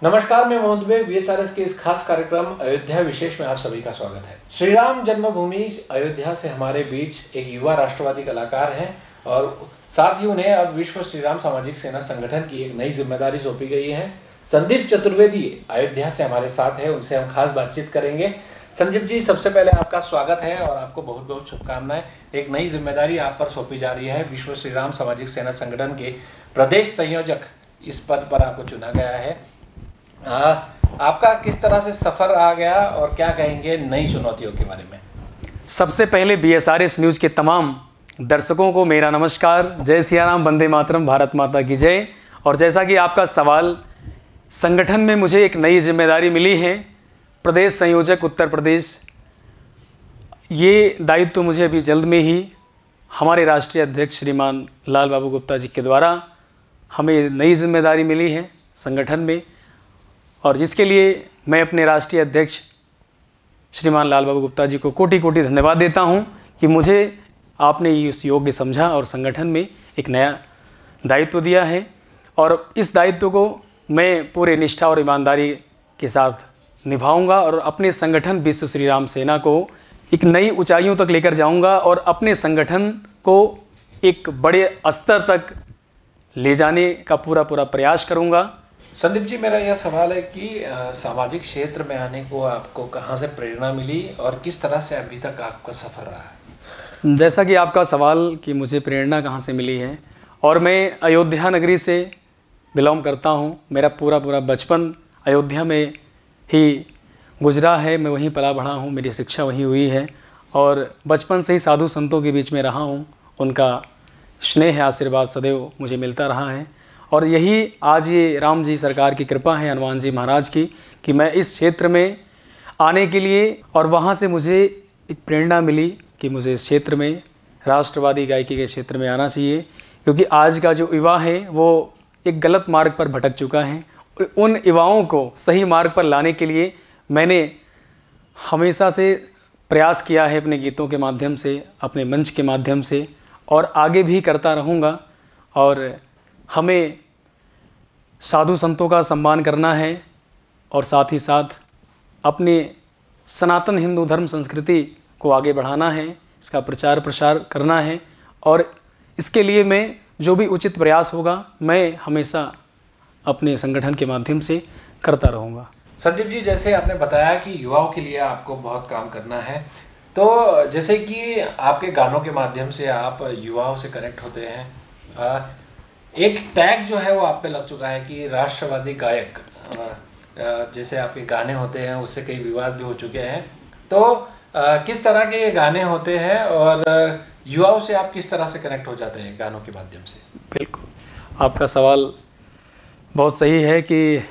नमस्कार, मैं मोहन दुबे। VSRS के इस खास कार्यक्रम अयोध्या विशेष में आप सभी का स्वागत है। श्री राम जन्मभूमि अयोध्या से हमारे बीच एक युवा राष्ट्रवादी कलाकार हैं और साथ ही उन्हें अब विश्व श्री राम सामाजिक सेना संगठन की एक नई जिम्मेदारी सौंपी गई है। संदीप चतुर्वेदी अयोध्या से हमारे साथ है, उनसे हम खास बातचीत करेंगे। संदीप जी, सबसे पहले आपका स्वागत है और आपको बहुत बहुत शुभकामनाएं। एक नई जिम्मेदारी आप पर सौंपी जा रही है। विश्व श्री राम सामाजिक सेना संगठन के प्रदेश संयोजक इस पद पर आपको चुना गया है। आपका किस तरह से सफर आ गया और क्या कहेंगे नई चुनौतियों के बारे में? सबसे पहले BSRS न्यूज़ के तमाम दर्शकों को मेरा नमस्कार। जय सिया राम, वंदे मातरम, भारत माता की जय। और जैसा कि आपका सवाल, संगठन में मुझे एक नई जिम्मेदारी मिली है, प्रदेश संयोजक उत्तर प्रदेश। ये दायित्व मुझे अभी जल्द में ही हमारे राष्ट्रीय अध्यक्ष श्रीमान लाल बाबू गुप्ता जी के द्वारा हमें नई जिम्मेदारी मिली है संगठन में, और जिसके लिए मैं अपने राष्ट्रीय अध्यक्ष श्रीमान लाल बाबू गुप्ता जी को कोटि कोटि धन्यवाद देता हूं कि मुझे आपने इस योग्य समझा और संगठन में एक नया दायित्व दिया है। और इस दायित्व को मैं पूरे निष्ठा और ईमानदारी के साथ निभाऊंगा और अपने संगठन विश्व श्री राम सेना को एक नई ऊंचाइयों तक लेकर जाऊंगा और अपने संगठन को एक बड़े स्तर तक ले जाने का पूरा प्रयास करूंगा। संदीप जी, मेरा यह सवाल है कि सामाजिक क्षेत्र में आने को आपको कहां से प्रेरणा मिली और किस तरह से अभी तक आपका सफ़र रहा है? जैसा कि आपका सवाल कि मुझे प्रेरणा कहां से मिली है, और मैं अयोध्या नगरी से बिलोंग करता हूं। मेरा पूरा बचपन अयोध्या में ही गुजरा है। मैं वहीं पला बढ़ा हूं, मेरी शिक्षा वहीं हुई है और बचपन से ही साधु संतों के बीच में रहा हूं। उनका स्नेह आशीर्वाद सदैव मुझे मिलता रहा है और यही आज ये राम जी सरकार की कृपा है, हनुमान जी महाराज की, कि मैं इस क्षेत्र में आने के लिए, और वहाँ से मुझे एक प्रेरणा मिली कि मुझे इस क्षेत्र में राष्ट्रवादी गायकी के क्षेत्र में आना चाहिए, क्योंकि आज का जो युवा है वो एक गलत मार्ग पर भटक चुका है। उन युवाओं को सही मार्ग पर लाने के लिए मैंने हमेशा से प्रयास किया है, अपने गीतों के माध्यम से, अपने मंच के माध्यम से, और आगे भी करता रहूँगा। और हमें साधु संतों का सम्मान करना है और साथ ही साथ अपने सनातन हिंदू धर्म संस्कृति को आगे बढ़ाना है, इसका प्रचार प्रसार करना है, और इसके लिए मैं जो भी उचित प्रयास होगा मैं हमेशा अपने संगठन के माध्यम से करता रहूँगा। संदीप जी, जैसे आपने बताया कि युवाओं के लिए आपको बहुत काम करना है, तो जैसे कि आपके गानों के माध्यम से आप युवाओं से कनेक्ट होते हैं, एक टैग जो है वो आप पे लग चुका है कि राष्ट्रवादी गायक। जैसे आपके गाने होते हैं उससे कई विवाद भी हो चुके हैं, तो किस तरह के गाने होते हैं और युवाओं से आप किस तरह से कनेक्ट हो जाते हैं गानों के माध्यम से? बिल्कुल, आपका सवाल बहुत सही है कि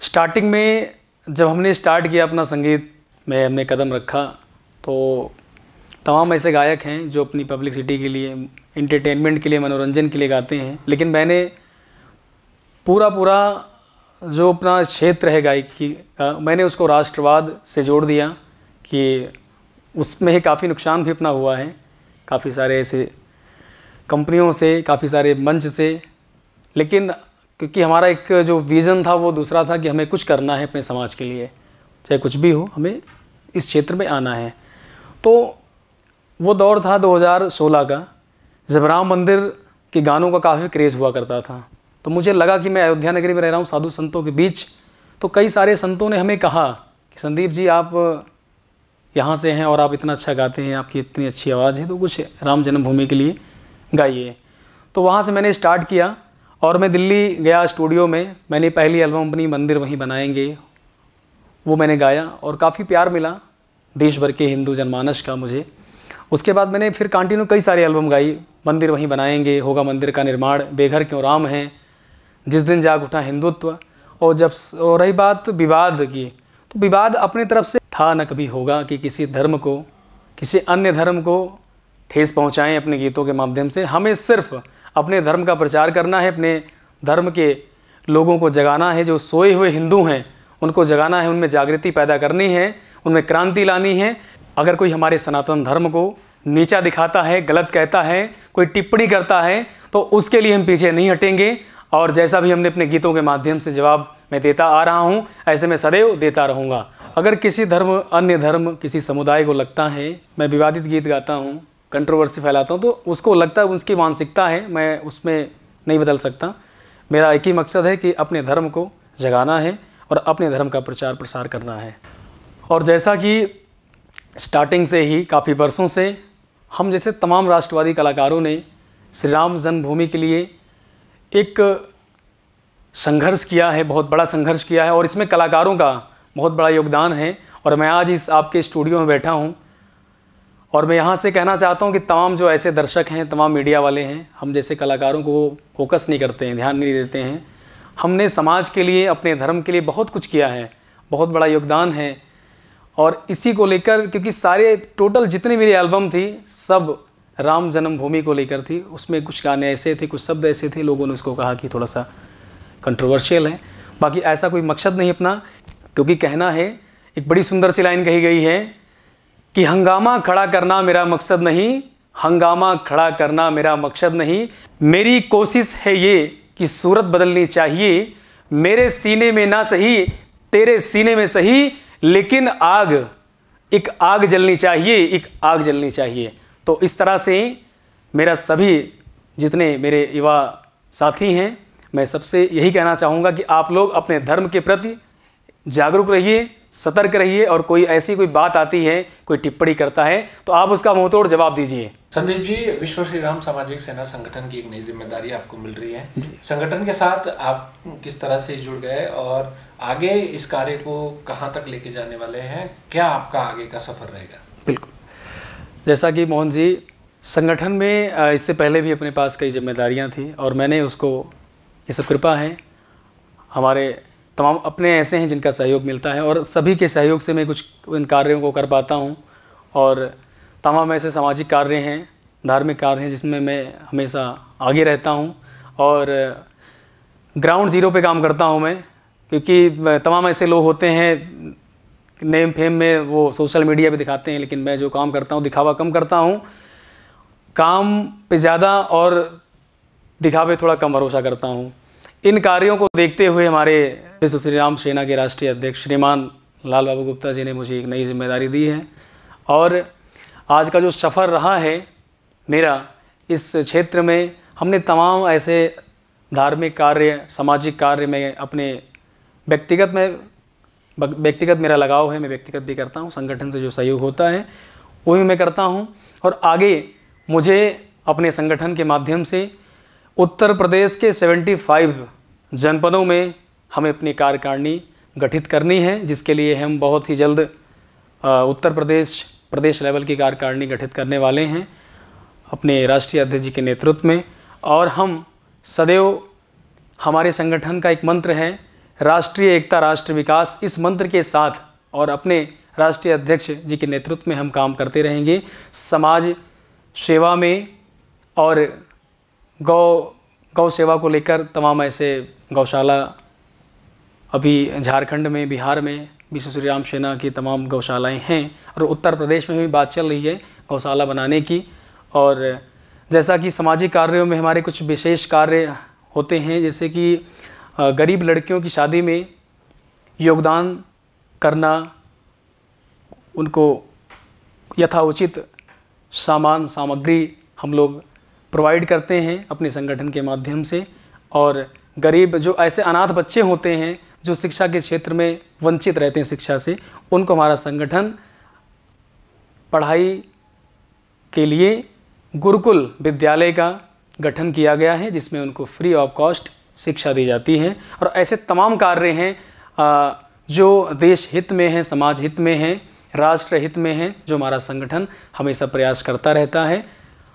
स्टार्टिंग में जब हमने स्टार्ट किया अपना संगीत में हमने कदम रखा, तो तमाम ऐसे गायक हैं जो अपनी पब्लिसिटी के लिए, इंटरटेनमेंट के लिए, मनोरंजन के लिए गाते हैं, लेकिन मैंने पूरा जो अपना क्षेत्र है गायकी का, मैंने उसको राष्ट्रवाद से जोड़ दिया कि उसमें काफ़ी नुकसान भी अपना हुआ है, काफ़ी सारे ऐसे कंपनियों से, काफ़ी सारे मंच से, लेकिन क्योंकि हमारा एक जो विज़न था वो दूसरा था कि हमें कुछ करना है अपने समाज के लिए, चाहे कुछ भी हो, हमें इस क्षेत्र में आना है। तो वो दौर था 2016 का, जब राम मंदिर के गानों का काफ़ी क्रेज़ हुआ करता था। तो मुझे लगा कि मैं अयोध्या नगरी में रह रहा हूँ साधु संतों के बीच, तो कई सारे संतों ने हमें कहा कि संदीप जी, आप यहाँ से हैं और आप इतना अच्छा गाते हैं, आपकी इतनी अच्छी आवाज़ है, तो कुछ राम जन्मभूमि के लिए गाइए। तो वहाँ से मैंने स्टार्ट किया और मैं दिल्ली गया स्टूडियो में। मैंने पहली एल्बम अपनी मंदिर वहीं बनाएंगे वो मैंने गाया और काफ़ी प्यार मिला देश भर के हिंदू जनमानस का मुझे। उसके बाद मैंने फिर कंटिन्यू कई सारे एल्बम गाई, मंदिर वहीं बनाएंगे, होगा मंदिर का निर्माण, बेघर क्यों राम हैं, जिस दिन जाग उठा हिंदुत्व। और जब रही बात विवाद की, तो विवाद अपने तरफ से था न कभी होगा कि किसी धर्म को, किसी अन्य धर्म को ठेस पहुंचाएं अपने गीतों के माध्यम से। हमें सिर्फ अपने धर्म का प्रचार करना है, अपने धर्म के लोगों को जगाना है, जो सोए हुए हिंदू हैं उनको जगाना है, उनमें जागृति पैदा करनी है, उनमें क्रांति लानी है। अगर कोई हमारे सनातन धर्म को नीचा दिखाता है, गलत कहता है, कोई टिप्पणी करता है, तो उसके लिए हम पीछे नहीं हटेंगे और जैसा भी हमने अपने गीतों के माध्यम से जवाब मैं देता आ रहा हूँ, ऐसे मैं सदैव देता रहूँगा। अगर किसी धर्म, अन्य धर्म, किसी समुदाय को लगता है मैं विवादित गीत गाता हूँ, कंट्रोवर्सी फैलाता हूँ, तो उसको लगता है उसकी मानसिकता है, मैं उसमें नहीं बदल सकता। मेरा एक ही मकसद है कि अपने धर्म को जगाना है और अपने धर्म का प्रचार प्रसार करना है। और जैसा कि स्टार्टिंग से ही काफ़ी वर्षों से हम जैसे तमाम राष्ट्रवादी कलाकारों ने श्री राम जन्मभूमि के लिए एक संघर्ष किया है, बहुत बड़ा संघर्ष किया है, और इसमें कलाकारों का बहुत बड़ा योगदान है। और मैं आज इस आपके स्टूडियो में बैठा हूँ और मैं यहाँ से कहना चाहता हूँ कि तमाम जो ऐसे दर्शक हैं, तमाम मीडिया वाले हैं, हम जैसे कलाकारों को फोकस नहीं करते हैं, ध्यान नहीं देते हैं। हमने समाज के लिए, अपने धर्म के लिए बहुत कुछ किया है, बहुत बड़ा योगदान है। और इसी को लेकर, क्योंकि सारे टोटल जितनी मेरी एल्बम थी सब राम जन्मभूमि को लेकर थी, उसमें कुछ गाने ऐसे थे, कुछ शब्द ऐसे थे, लोगों ने उसको कहा कि थोड़ा सा कंट्रोवर्शियल है। बाकी ऐसा कोई मकसद नहीं अपना, क्योंकि कहना है, एक बड़ी सुंदर सी लाइन कही गई है कि हंगामा खड़ा करना मेरा मकसद नहीं, हंगामा खड़ा करना मेरा मकसद नहीं, मेरी कोशिश है ये कि सूरत बदलनी चाहिए, मेरे सीने में ना सही तेरे सीने में सही, लेकिन आग, एक आग जलनी चाहिए, एक आग जलनी चाहिए। तो इस तरह से मेरा सभी जितने मेरे युवा साथी हैं, मैं सबसे यही कहना चाहूँगा कि आप लोग अपने धर्म के प्रति जागरूक रहिए, सतर्क रहिए, और कोई ऐसी कोई बात आती है, कोई टिप्पणी करता है, तो आप उसका मुंहतोड़ जवाब दीजिए। संदीप जी, विश्व श्री राम सामाजिक सेना संगठन की एक नई जिम्मेदारी आपको मिल रही है। संगठन के साथ आप किस तरह से जुड़ गए और आगे इस कार्य को कहां तक लेके जाने वाले हैं? क्या आपका आगे का सफर रहेगा? बिल्कुल, जैसा कि मोहन जी, संगठन में इससे पहले भी अपने पास कई जिम्मेदारियां थी और मैंने उसको, ये सब कृपा है, हमारे तमाम अपने ऐसे हैं जिनका सहयोग मिलता है और सभी के सहयोग से मैं कुछ इन कार्यों को कर पाता हूँ। और तमाम ऐसे सामाजिक कार्य हैं, धार्मिक कार्य हैं जिसमें मैं हमेशा आगे रहता हूँ और ग्राउंड ज़ीरो पे काम करता हूँ मैं, क्योंकि तमाम ऐसे लोग होते हैं नेम फेम में वो सोशल मीडिया पे दिखाते हैं, लेकिन मैं जो काम करता हूँ दिखावा कम करता हूँ, काम पे ज़्यादा और दिखावे थोड़ा कम भरोसा करता हूँ। इन कार्यों को देखते हुए हमारे विश्व श्री राम सेना के राष्ट्रीय अध्यक्ष श्रीमान लाल बाबू गुप्ता जी ने मुझे एक नई जिम्मेदारी दी है और आज का जो सफ़र रहा है मेरा इस क्षेत्र में, हमने तमाम ऐसे धार्मिक कार्य, सामाजिक कार्य में अपने व्यक्तिगत मेरा लगाव है, मैं व्यक्तिगत भी करता हूँ, संगठन से जो सहयोग होता है वो भी मैं करता हूँ। और आगे मुझे अपने संगठन के माध्यम से उत्तर प्रदेश के 75 जनपदों में हमें अपनी कार्यकारिणी गठित करनी है, जिसके लिए हम बहुत ही जल्द उत्तर प्रदेश लेवल की कार्यकारिणी गठित करने वाले हैं अपने राष्ट्रीय अध्यक्ष जी के नेतृत्व में। और हम सदैव, हमारे संगठन का एक मंत्र है राष्ट्रीय एकता राष्ट्र विकास, इस मंत्र के साथ और अपने राष्ट्रीय अध्यक्ष जी के नेतृत्व में हम काम करते रहेंगे समाज सेवा में और गौ सेवा को लेकर। तमाम ऐसे गौशाला अभी झारखंड में, बिहार में विश्व श्री राम सेना की तमाम गौशालाएं हैं और उत्तर प्रदेश में भी बात चल रही है गौशाला बनाने की। और जैसा कि सामाजिक कार्यों में हमारे कुछ विशेष कार्य होते हैं, जैसे कि गरीब लड़कियों की शादी में योगदान करना, उनको यथाउचित सामान सामग्री हम लोग प्रोवाइड करते हैं अपने संगठन के माध्यम से। और गरीब जो ऐसे अनाथ बच्चे होते हैं जो शिक्षा के क्षेत्र में वंचित रहते हैं शिक्षा से, उनको हमारा संगठन पढ़ाई के लिए गुरुकुल विद्यालय का गठन किया गया है, जिसमें उनको फ्री ऑफ कॉस्ट शिक्षा दी जाती है। और ऐसे तमाम कार्य हैं जो देश हित में हैं, समाज हित में हैं, राष्ट्र हित में हैं, जो हमारा संगठन हमेशा प्रयास करता रहता है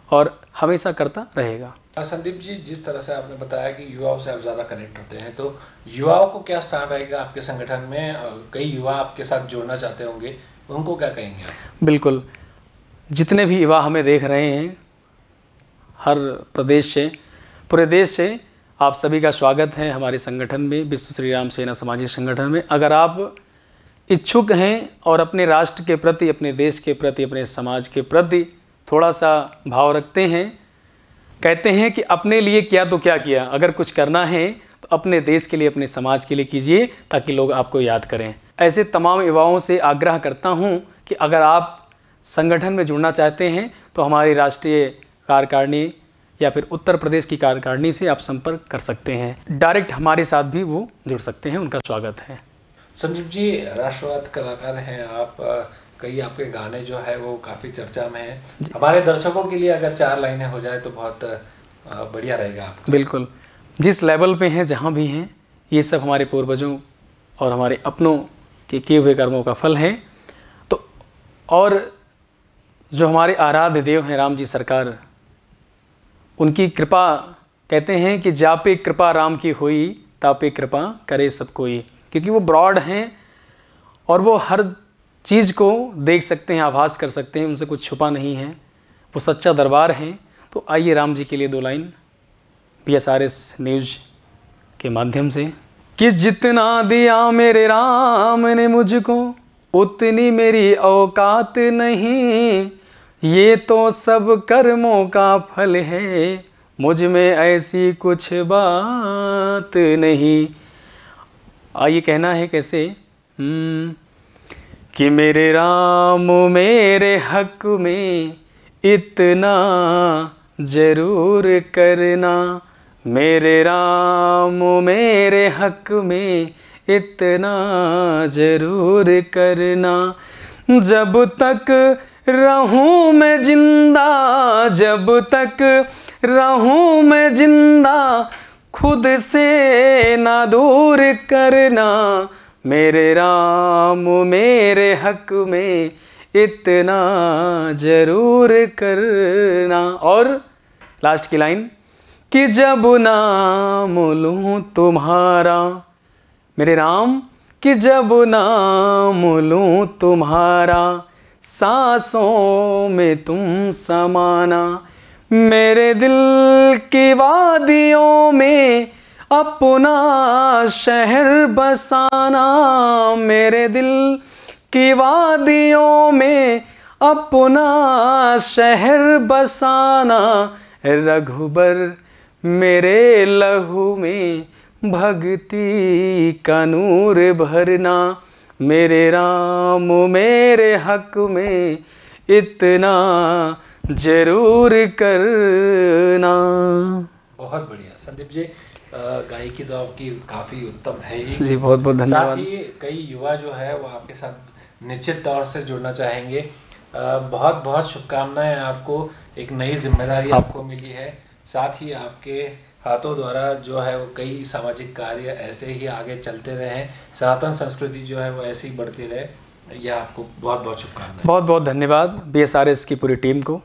और हमेशा करता रहेगा। संदीप जी, जिस तरह से आपने बताया कि युवाओं से आप ज़्यादा कनेक्ट होते हैं, तो युवाओं को क्या स्थान रहेगा आपके संगठन में? कई युवा आपके साथ जोड़ना चाहते होंगे, उनको क्या कहेंगे? बिल्कुल, जितने भी युवा हमें देख रहे हैं हर प्रदेश से, पूरे देश से, आप सभी का स्वागत है हमारे संगठन में, विश्व श्री राम सेना सामाजिक संगठन में। अगर आप इच्छुक हैं और अपने राष्ट्र के प्रति, अपने देश के प्रति, अपने समाज के प्रति थोड़ा सा भाव रखते हैं, कहते हैं कि अपने लिए किया तो क्या किया, अगर कुछ करना है तो अपने देश के लिए, अपने समाज के लिए कीजिए ताकि लोग आपको याद करें। ऐसे तमाम युवाओं से आग्रह करता हूं कि अगर आप संगठन में जुड़ना चाहते हैं तो हमारी राष्ट्रीय कार्यकारिणी या फिर उत्तर प्रदेश की कार्यकारिणी से आप संपर्क कर सकते हैं। डायरेक्ट हमारे साथ भी वो जुड़ सकते हैं, उनका स्वागत है। संदीप जी, राष्ट्रवाद कलाकार हैं आप, कई आपके गाने जो है वो काफ़ी चर्चा में हैं। हमारे दर्शकों के लिए अगर 4 लाइनें हो जाए तो बहुत बढ़िया रहेगा आपका। बिल्कुल, जिस लेवल पे हैं, जहाँ भी हैं, ये सब हमारे पूर्वजों और हमारे अपनों के किए हुए कर्मों का फल है। तो और जो हमारे आराध्य देव हैं राम जी सरकार, उनकी कृपा, कहते हैं कि जापे कृपा राम की हुई, तापे कृपा करे सब कोई, क्योंकि वो ब्रॉड हैं और वो हर चीज़ को देख सकते हैं, आभास कर सकते हैं, उनसे कुछ छुपा नहीं है, वो सच्चा दरबार हैं। तो आइए राम जी के लिए 2 लाइन PSRS न्यूज़ के माध्यम से। कि जितना दिया मेरे राम ने मुझको, उतनी मेरी औकात नहीं, ये तो सब कर्मों का फल है, मुझ में ऐसी कुछ बात नहीं। आइए कहना है कैसे, कि मेरे राम मेरे हक में इतना ज़रूर करना, मेरे राम मेरे हक में इतना ज़रूर करना। जब तक रहूं मैं जिंदा, जब तक रहूं मैं जिंदा, खुद से ना दूर करना, मेरे राम मेरे हक में इतना ज़रूर करना। और लास्ट की लाइन, कि जब नाम लूँ तुम्हारा, मेरे राम, कि जब नाम लूँ तुम्हारा, सांसों में तुम समाना, मेरे दिल की वादियों में अपना शहर बसाना, मेरे दिल की वादियों में अपना शहर बसाना, रघुबर मेरे लहू में भक्ति का नूर भरना, मेरे राम मेरे हक में इतना जरूर करना। बहुत बढ़िया संदीप जी, गायकी तो आपकी काफ़ी उत्तम है ही जी, बहुत बहुत धन्यवाद। साथ ही कई युवा जो है वो आपके साथ निश्चित तौर से जुड़ना चाहेंगे। बहुत बहुत शुभकामनाएं आपको, एक नई जिम्मेदारी आपको मिली है। साथ ही आपके हाथों द्वारा जो है वो कई सामाजिक कार्य ऐसे ही आगे चलते रहें, सनातन संस्कृति जो है वो ऐसे ही बढ़ती रहे। यह आपको बहुत बहुत शुभकामनाएं। बहुत बहुत धन्यवाद BSRS की पूरी टीम को।